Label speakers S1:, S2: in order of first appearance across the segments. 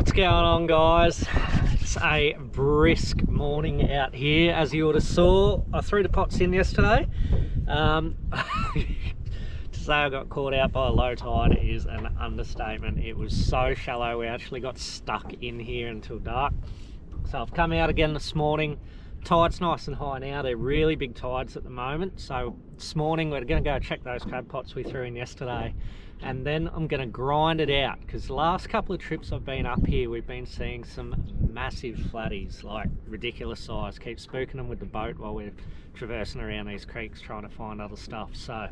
S1: What's going on, guys? It's a brisk morning out here. As you would have saw, I threw the pots in yesterday. To say I got caught out by a low tide is an understatement. It was so shallow we actually got stuck in here until dark. So I've come out again this morning. Tide's nice and high now. They're really big tides at the moment. So this morning we're going to go check those crab pots we threw in yesterday, and then I'm going to grind it out, because the last couple of trips I've been up here we've been seeing some massive flatties, like ridiculous size. Keep spooking them with the boat while we're traversing around these creeks trying to find other stuff. So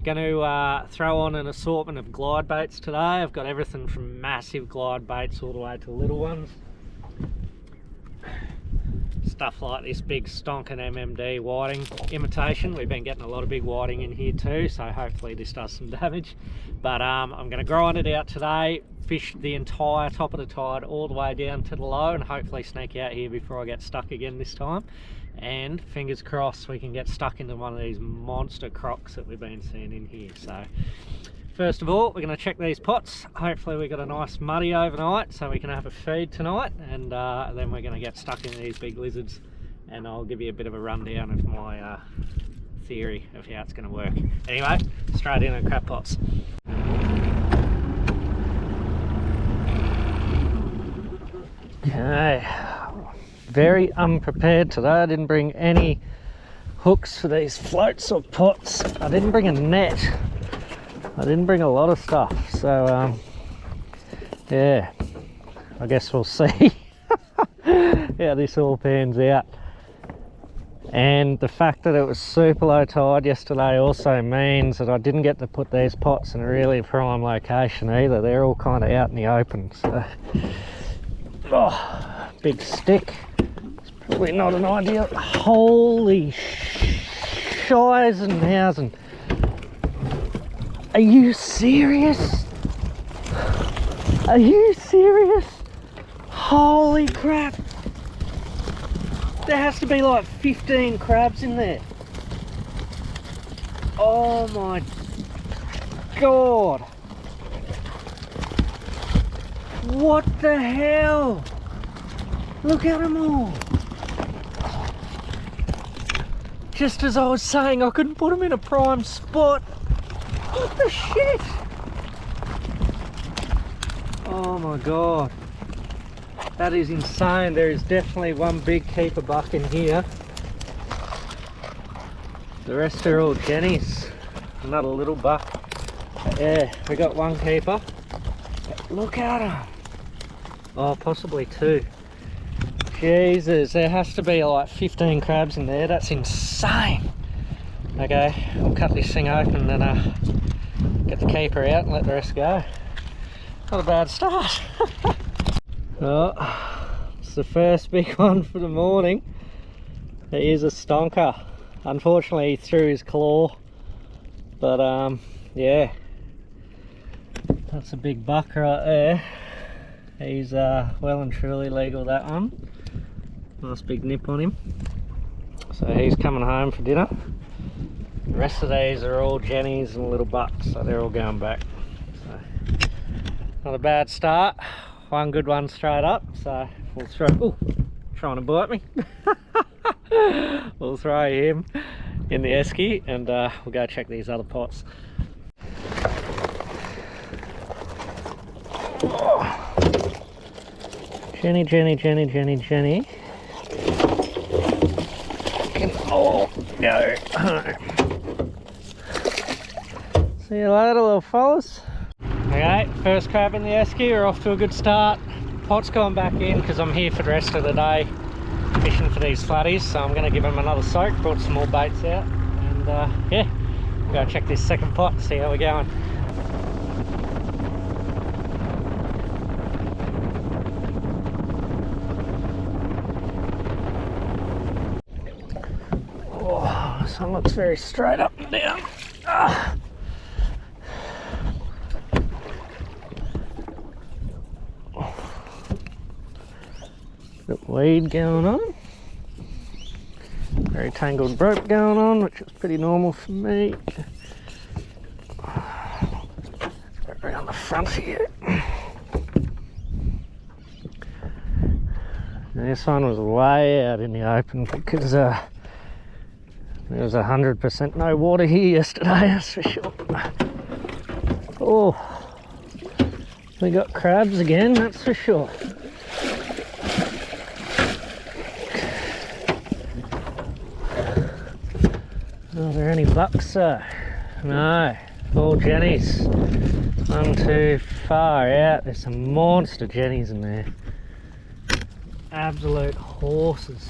S1: going to throw on an assortment of glide baits today. I've got everything from massive glide baits all the way to little ones. Stuff like this big stonking MMD whiting imitation. We've been getting a lot of big whiting in here too, so hopefully this does some damage. But I'm going to grind it out today, fish the entire top of the tide all the way down to the low, and hopefully sneak out here before I get stuck again this time. And fingers crossed we can get stuck into one of these monster crocs that we've been seeing in here. So first of all, we're going to check these pots. Hopefully we got a nice muddy overnight so we can have a feed tonight, and then we're going to get stuck into these big lizards, and I'll give you a bit of a rundown of my theory of how it's going to work. Anyway, straight into crab pots. Okay, very unprepared today. I didn't bring any hooks for these floats or pots. I didn't bring a net. I didn't bring a lot of stuff, so yeah, I guess we'll see how this all pans out. And the fact that it was super low tide yesterday also means that I didn't get to put these pots in a really prime location either. They're all kind of out in the open, so big stick. It's probably not an ideal. Holy shies and housing. Are you serious? Are you serious? Holy crap! There has to be like 15 crabs in there. Oh my god! What the hell? Look at them all! Just as I was saying I couldn't put them in a prime spot. What the shit? Oh my god, that is insane. There is definitely one big keeper buck in here. The rest are all jennies. Another little buck. Yeah, we got one keeper. Look at him. Oh, possibly two. Jesus, there has to be like 15 crabs in there. That's insane. Okay, I'll cut this thing open and get the keeper out and let the rest go. Not a bad start. Oh, it's the first big one for the morning. It is a stonker. Unfortunately he threw his claw, but yeah, that's a big buck right there. He's well and truly legal, that one. Nice big nip on him. So he's coming home for dinner. The rest of these are all jennies and little bucks, so they're all going back. So not a bad start. One good one straight up, so we'll throw. Ooh, trying to bite me. We'll throw him in the esky, and we'll go check these other pots. Oh. Jenny, Jenny, Jenny, Jenny, Jenny. Oh no. See you later, little fellas. Okay, first crab in the esky. We're off to a good start. Pot's gone back in because I'm here for the rest of the day fishing for these flatties, so I'm going to give them another soak. Brought some more baits out, and yeah, we'll go check this second pot and see how we're going. Oh, this one looks very straight up and down. Got weed going on. Very tangled rope going on, which is pretty normal for me. Right around the front here. This one was way out in the open because there was 100% no water here yesterday, that's for sure. Oh, we got crabs again, that's for sure. Are there any bucks though? No, all jennies. One too far out. There's some monster jennies in there. Absolute horses.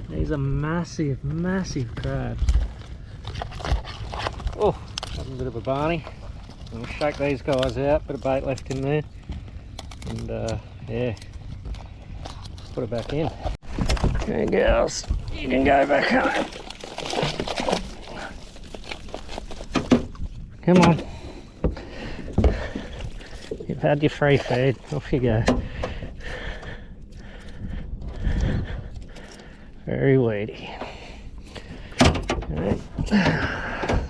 S1: These are massive, massive crabs. Oh, having a bit of a barney. I'll shake these guys out. Bit of bait left in there. And yeah, put it back in. Okay, girls, you can go back home. Come on. You've had your free feed. Off you go. Very weedy. Right.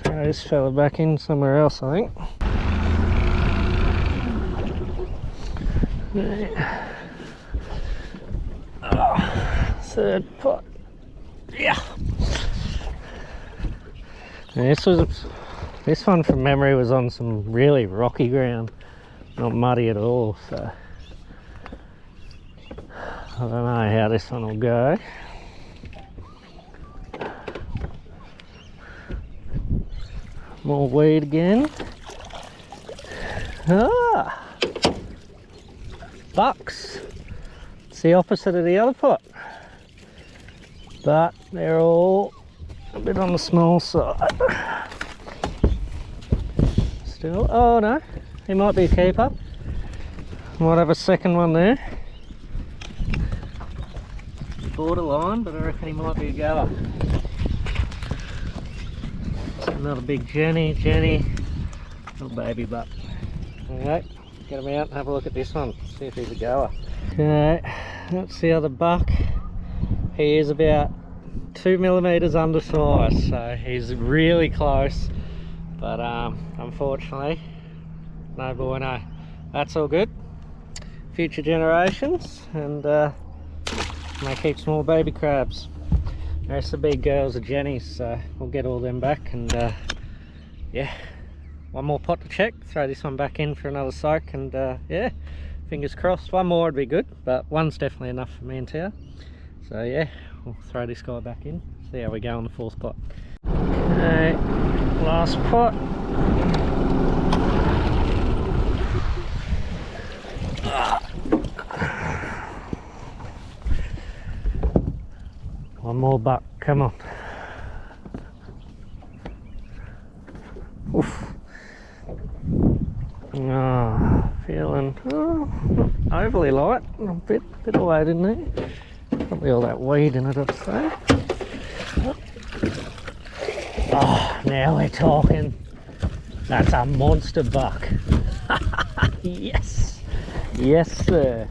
S1: Throw this fella back in somewhere else, I think. Right. Oh, third pot. Yeah. And this one from memory was on some really rocky ground, not muddy at all, so I don't know how this one will go. More weed again. Ah, bucks. It's the opposite of the other pot, but they're all a bit on the small side. Still, oh no, he might be a keeper. Might have a second one there. Borderline, but I reckon he might be a goer. Another big Jenny, little baby buck. Okay, get him out and have a look at this one, see if he's a goer. Okay, that's the other buck. He is about 2 millimeters undersized, so he's really close, but unfortunately, no bueno. That's all good. Future generations, and may keep small baby crabs. The rest of the big girls are jennies, so we'll get all them back. And yeah, one more pot to check, throw this one back in for another soak, and yeah, fingers crossed. One more would be good, but one's definitely enough for me and Tia. So yeah, we'll throw this guy back in, see how we go on the fourth pot. Okay, last pot. One more buck, come on. Oof. Oh, feeling not overly light, a bit of weight in there. Probably all that weed in it, I'd say. Oh, now we're talking. That's a monster buck. Yes, yes sir,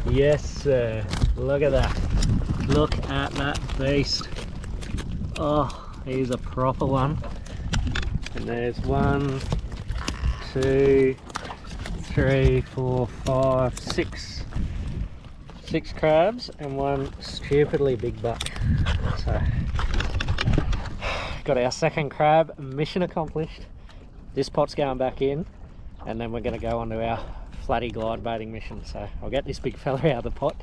S1: yes sir. Look at that. Look at that beast. Oh, he's a proper one. And there's 1, 2, 3, 4, 5, 6. 6 crabs and one stupidly big buck. So, got our second crab, mission accomplished. This pot's going back in, and then we're going to go on to our flatty glide baiting mission. So I'll get this big fella out of the pot,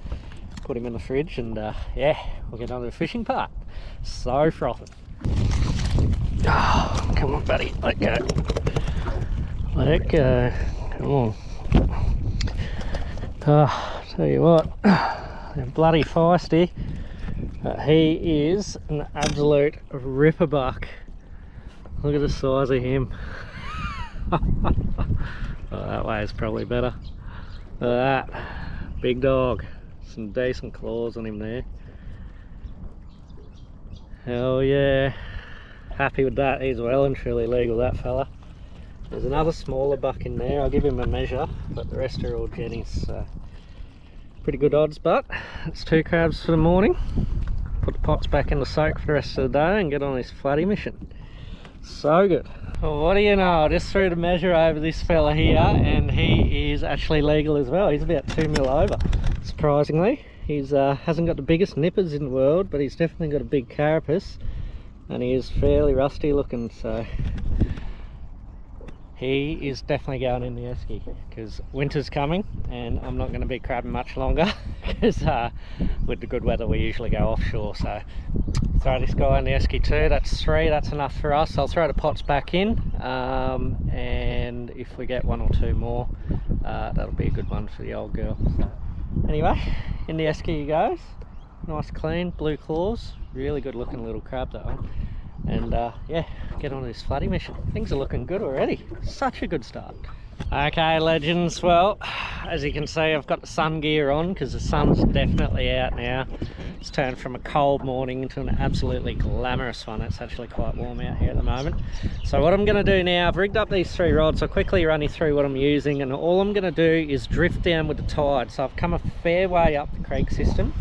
S1: put him in the fridge, and yeah, we'll get on to the fishing part. So frothing. Oh, come on buddy, let go. Let go, come on. Oh, tell you what, they're bloody feisty, but he is an absolute ripper buck. Look at the size of him. Oh, that way is probably better. Look at that, big dog. Some decent claws on him there. Hell yeah, happy with that. He's well and truly legal, that fella. There's another smaller buck in there, I'll give him a measure, but the rest are all jennies, so pretty good odds. But it's 2 crabs for the morning. Put the pots back in the soak for the rest of the day and get on this flatty mission. So good. Well, what do you know, I just threw the measure over this fella here, and he is actually legal as well. He's about 2 mil over. surprisingly. He's hasn't got the biggest nippers in the world, but he's definitely got a big carapace, and he is fairly rusty looking, so he is definitely going in the esky because winter's coming and I'm not going to be crabbing much longer because with the good weather we usually go offshore. So throw this guy in the esky too. That's 3, that's enough for us. I'll throw the pots back in, and if we get 1 or 2 more, that'll be a good one for the old girl. So anyway, in the esky he goes. Nice clean blue claws, really good looking little crab that one. And yeah, get on this flooding mission. Things are looking good already. Such a good start. Okay, legends, well, as you can see, I've got the sun gear on because the sun's definitely out now. It's turned from a cold morning into an absolutely glamorous one. It's actually quite warm out here at the moment. So what I'm going to do now, I've rigged up these 3 rods. I'll quickly run you through what I'm using, and all I'm going to do is drift down with the tide. So I've come a fair way up the creek system,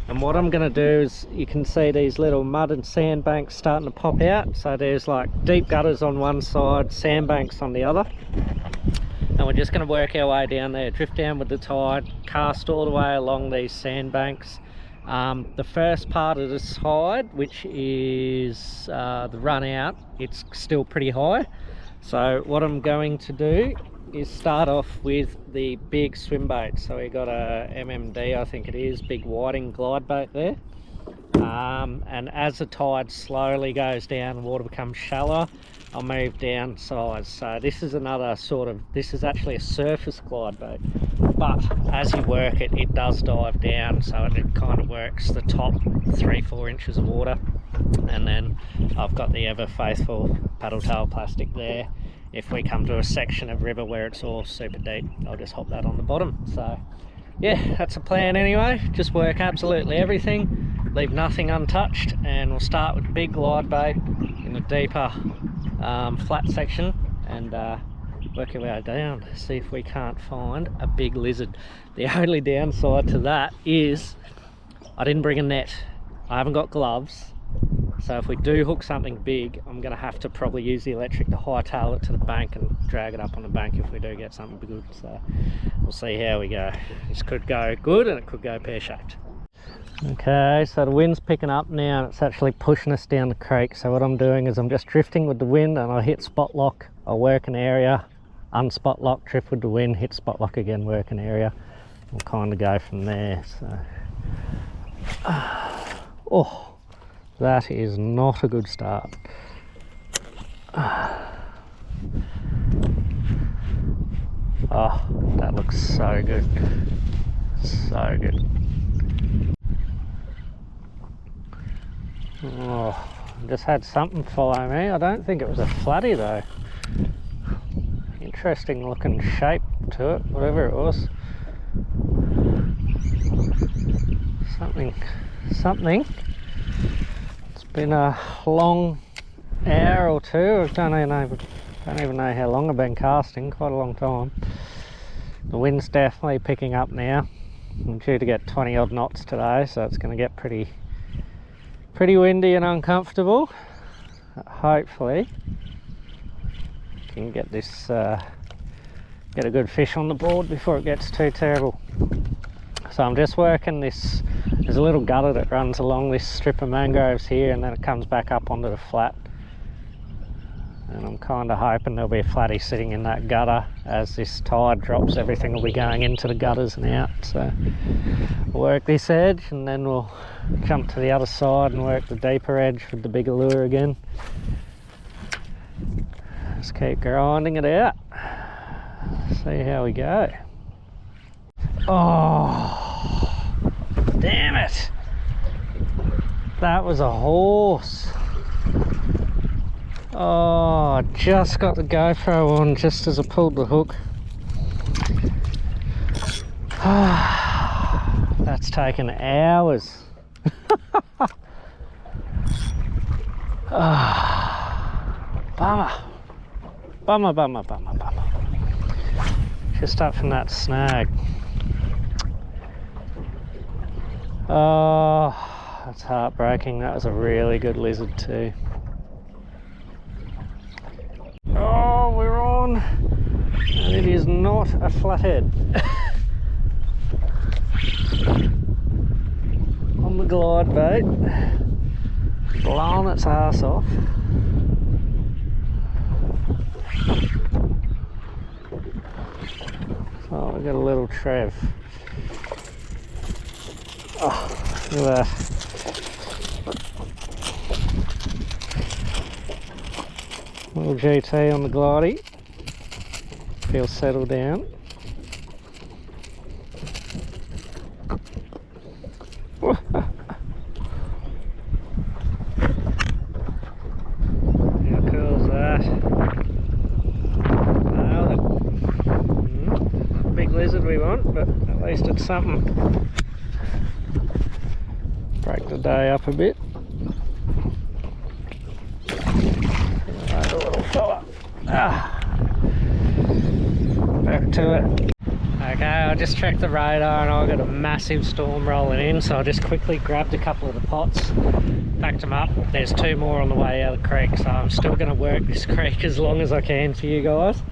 S1: and what I'm going to do is, you can see these little mud and sand banks starting to pop out. So there's like deep gutters on one side, sandbanks on the other. And we're just going to work our way down there, drift down with the tide, cast all the way along these sandbanks. The first part of the side, which is the run out, it's still pretty high. So what I'm going to do is start off with the big swim bait. So we got a MMD, I think it is, big whiting glide bait there. And as the tide slowly goes down, the water becomes shallower, I'll move down size. So this is another sort of, this is actually a surface glide bait, but as you work it, it does dive down, so it kind of works the top 3-4 inches of water. And then I've got the ever faithful paddle tail plastic there. If we come to a section of river where it's all super deep, I'll just hop that on the bottom. So yeah, that's a plan anyway. Just work absolutely everything, leave nothing untouched, and we'll start with big glide bait in a deeper flat section, and work our way down, see if we can't find a big lizard. The only downside to that is I didn't bring a net, I haven't got gloves, so if we do hook something big, I'm going to have to probably use the electric to hightail it to the bank and drag it up on the bank if we do get something good. So we'll see how we go. This could go good and it could go pear-shaped. Okay, so the wind's picking up now and it's actually pushing us down the creek. So what I'm doing is I'm just drifting with the wind, and I'll hit spot lock, I'll work an area, unspot lock, drift with the wind, hit spot lock again, work an area. We'll kind of go from there. So oh, that is not a good start. Oh, that looks so good, so good. Oh, I just had something follow me. I don't think it was a flatty though. Interesting looking shape to it, whatever it was. Something. It's been a long hour or 2. I don't even know how long I've been casting, quite a long time. The wind's definitely picking up now. I'm due to get 20 odd knots today, so it's going to get pretty windy and uncomfortable. Hopefully can get this get a good fish on the board before it gets too terrible. So I'm just working this, there's a little gutter that runs along this strip of mangroves here, and then it comes back up onto the flat, and I'm kind of hoping there'll be a flatty sitting in that gutter. As this tide drops, everything will be going into the gutters and out. So we'll work this edge and then we'll jump to the other side and work the deeper edge with the bigger lure again. Just keep grinding it out, see how we go. Oh, damn it, that was a horse. Oh, I just got the GoPro on just as I pulled the hook. That's taken hours. Bummer. Just up from that snag. Oh, that's heartbreaking. That was a really good lizard too. Oh, we're on, and it is not a flathead. glide bait, blowing its ass off. Oh, we got a little Trev. Oh, look at that. Little GT on the glidey. Feel settled down. How cool is that? Nailed it. Big lizard we want, but at least it's something. Break the day up a bit. Right, a little fella. Back to it. Okay, I just checked the radar and I got a massive storm rolling in, so I just quickly grabbed a couple of the pots, packed them up. There's 2 more on the way out of the creek, so I'm still going to work this creek as long as I can for you guys.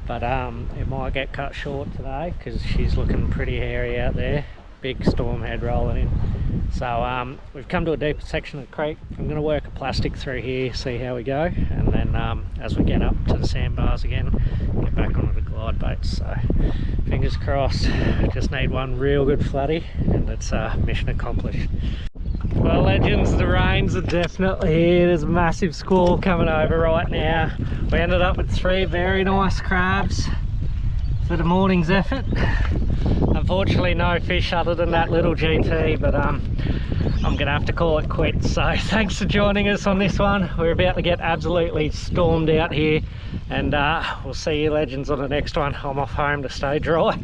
S1: But it might get cut short today because she's looking pretty hairy out there. Big storm head rolling in. So we've come to a deeper section of the creek. I'm going to work a plastic through here, see how we go, and then as we get up to the sandbars again, get back onto the glide baits. So fingers crossed. Just need one real good flatty and it's mission accomplished. Well, legends, the rains are definitely here. There's a massive squall coming over right now. We ended up with 3 very nice crabs for the morning's effort. Unfortunately no fish other than that little GT, but I'm gonna have to call it quits. So thanks for joining us on this one. We're about to get absolutely stormed out here, and we'll see you legends on the next one. I'm off home to stay dry.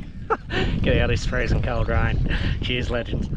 S1: Get out of this freezing cold rain. Cheers legends.